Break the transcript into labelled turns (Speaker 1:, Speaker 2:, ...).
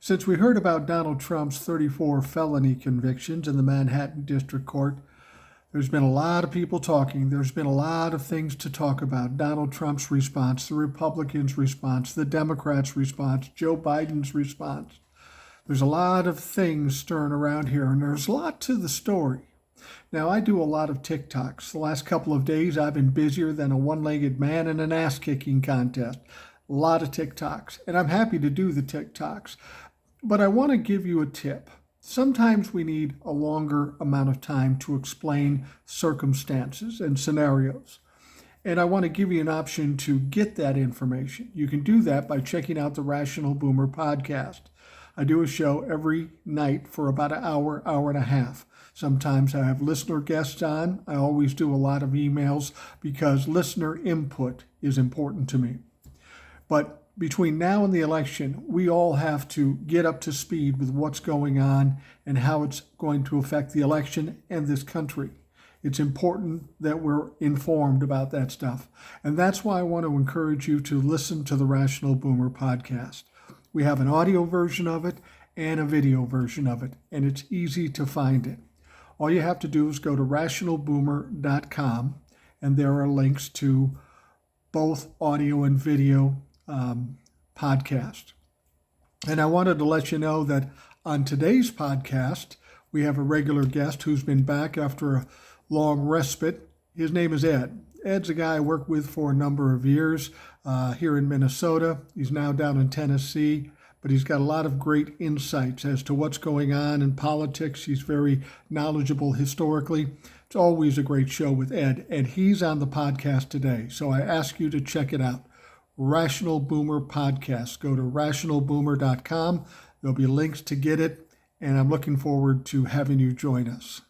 Speaker 1: Since we heard about Donald Trump's 34 felony convictions in the Manhattan District Court, there's been a lot of people talking. There's been a lot of things to talk about. Donald Trump's response, the Republicans' response, the Democrats' response, Joe Biden's response. There's a lot of things stirring around here, and there's a lot to the story. Now, I do a lot of TikToks. The last couple of days, I've been busier than a one-legged man in an ass-kicking contest. A lot of TikToks, and I'm happy to do the TikToks. But I want to give you a tip. Sometimes we need a longer amount of time to explain circumstances and scenarios. And I want to give you an option to get that information. You can do that by checking out the Rational Boomer podcast. I do a show every night for about an hour, hour and a half. Sometimes I have listener guests on. I always do a lot of emails because listener input is important to me. But between now and the election, we all have to get up to speed with what's going on and how it's going to affect the election and this country. It's important that we're informed about that stuff. And that's why I want to encourage you to listen to the Rational Boomer podcast. We have an audio version of it and a video version of it, and it's easy to find it. All you have to do is go to rationalboomer.com, and there are links to both audio and video podcast. And I wanted to let you know that on today's podcast, we have a regular guest who's been back after a long respite. His name is Ed. Ed's a guy I worked with for a number of years here in Minnesota. He's now down in Tennessee, but he's got a lot of great insights as to what's going on in politics. He's very knowledgeable historically. It's always a great show with Ed, and he's on the podcast today. So I ask you to check it out. Rational Boomer Podcast. Go to rationalboomer.com. There'll be links to get it, and I'm looking forward to having you join us.